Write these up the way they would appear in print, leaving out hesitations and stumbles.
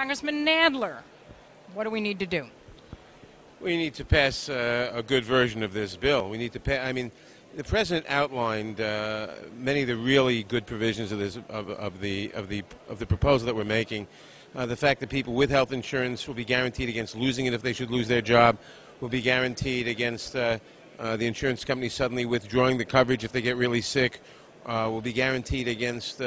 Congressman Nadler, what do we need to do? We need to pass a good version of this bill. We need to pass. I mean, the president outlined many of the really good provisions of this of the proposal that we're making. The fact that people with health insurance will be guaranteed against losing it if they should lose their job, will be guaranteed against the insurance company suddenly withdrawing the coverage if they get really sick, will be guaranteed against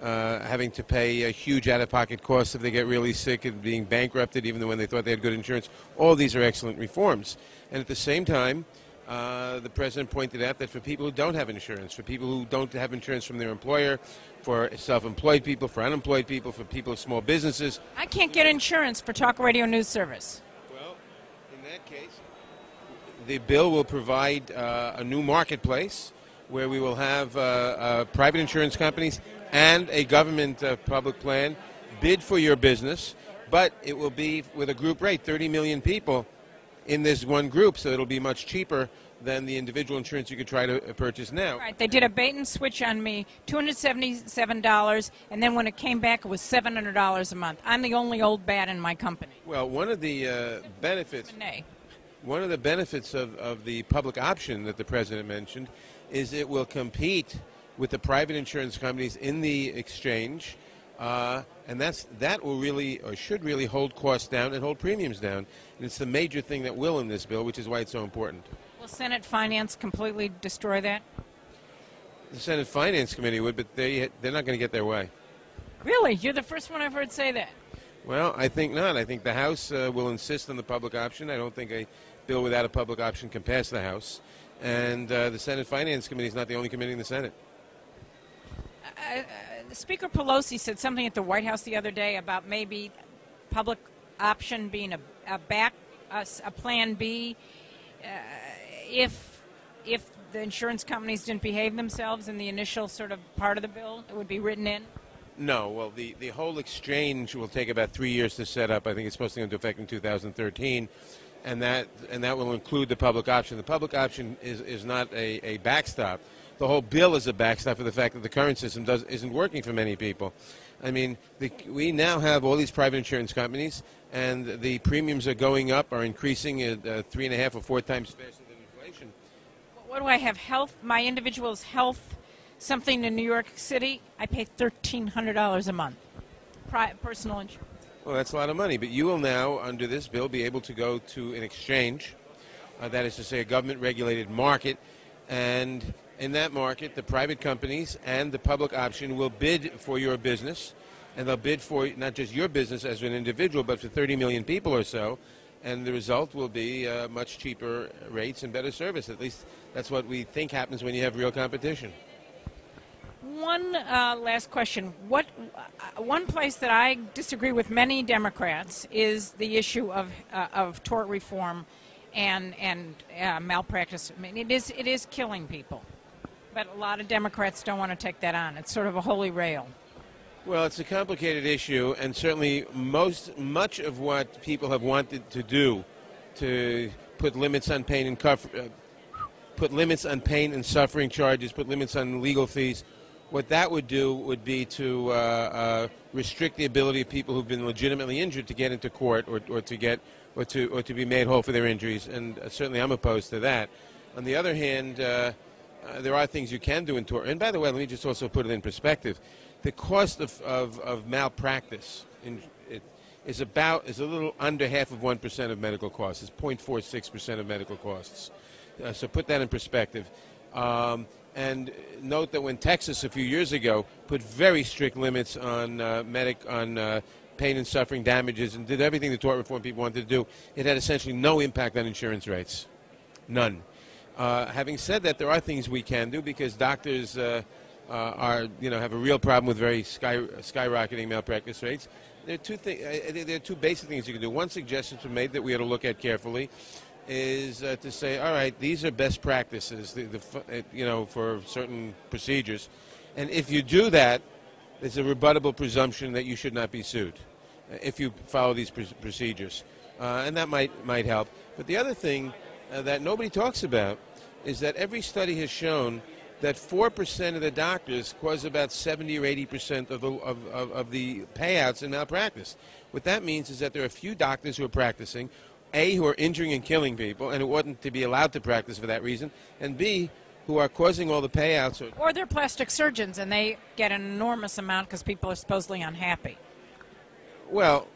having to pay a huge out-of-pocket costs if they get really sick and being bankrupted even when they thought they had good insurance. All these are excellent reforms. And at the same time, the president pointed out that for people who don't have insurance, for people who don't have insurance from their employer, for self-employed people, for unemployed people, for people with small businesses. I can't get insurance for talk radio news service. Well, in that case, the bill will provide a new marketplace where we will have private insurance companies and a government public plan bid for your business, but it will be with a group rate, 30 million people in this one group, so it'll be much cheaper than the individual insurance you could try to purchase now. Right, they did a bait and switch on me, $277, and then when it came back, it was $700 a month. I'm the only old bat in my company. Well, one of the benefits of the public option that the president mentioned is it will compete with the private insurance companies in the exchange, and that will really, or should really, hold costs down and hold premiums down. And it's the major thing that will in this bill, which is why it's so important. Will Senate Finance completely destroy that? The Senate Finance Committee would, but they're not going to get their way. Really? You're the first one I've heard say that. Well, I think not. I think the House will insist on the public option. I don't think a bill without a public option can pass the House. And the Senate Finance Committee is not the only committee in the Senate. Speaker Pelosi said something at the White House the other day about maybe public option being a plan B if the insurance companies didn't behave themselves in the initial sort of part of the bill. It would be written in. No, well, the whole exchange will take about 3 years to set up. I think it's supposed to go into effect in 2013, and that will include the public option. The public option is not a backstop. The whole bill is a backstop for the fact that the current system isn't working for many people. I mean, we now have all these private insurance companies, and the premiums are going up, are increasing at 3.5 or 4 times faster than inflation. What do I have? Health, my individual's health, something in New York City, I pay $1,300 a month, personal insurance. Well, that's a lot of money, but you will now, under this bill, be able to go to an exchange, that is to say a government-regulated market, and in that market, the private companies and the public option will bid for your business, and they'll bid for not just your business as an individual, but for 30 million people or so, and the result will be much cheaper rates and better service. At least that's what we think happens when you have real competition. One last question. One place that I disagree with many Democrats is the issue of tort reform and malpractice. I mean, it is killing people. But a lot of Democrats don't want to take that on. It's sort of a holy rail. Well, it's a complicated issue, and certainly much of what people have wanted to do to put limits on pain and suffering charges, put limits on legal fees, what that would do would be to restrict the ability of people who've been legitimately injured to get into court or to be made whole for their injuries, and certainly I'm opposed to that. On the other hand, there are things you can do in tort. And by the way, let me just also put it in perspective. The cost of malpractice is a little under half of 1% of medical costs. It's 0.46% of medical costs. So put that in perspective. And note that when Texas a few years ago put very strict limits on pain and suffering damages and did everything the tort reform people wanted to do, it had essentially no impact on insurance rates. None. Having said that, there are things we can do because doctors have a real problem with very skyrocketing malpractice rates. There are two basic things you can do. One suggestion to made that we ought to look at carefully is to say, all right, these are best practices, for certain procedures, and if you do that, there's a rebuttable presumption that you should not be sued if you follow these procedures, and that might help. But the other thing that nobody talks about is that every study has shown that 4% of the doctors cause about 70 or 80% of the payouts in malpractice. What that means is that there are a few doctors who are practicing, A, who are injuring and killing people, and who oughtn't to be allowed to practice for that reason, and B, who are causing all the payouts. Or they're plastic surgeons, and they get an enormous amount because people are supposedly unhappy. Well,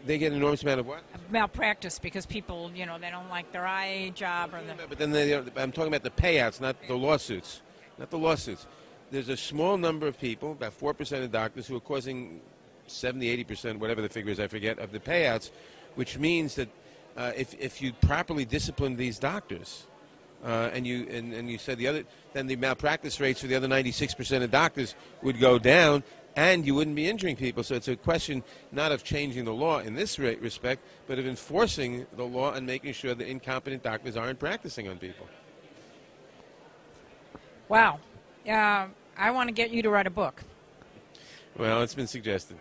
they get an enormous amount of what? Malpractice, because people, they don't like their eye job or the... But then I'm talking about the payouts, not the lawsuits. Not the lawsuits. There's a small number of people, about 4% of doctors, who are causing 70, 80%, whatever the figure is, I forget, of the payouts, which means that if you properly discipline these doctors, and you said then the malpractice rates for the other 96% of doctors would go down, and you wouldn't be injuring people. So it's a question not of changing the law in this respect, but of enforcing the law and making sure that incompetent doctors aren't practicing on people. Wow. I want to get you to write a book. Well, it's been suggested.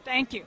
Thank you.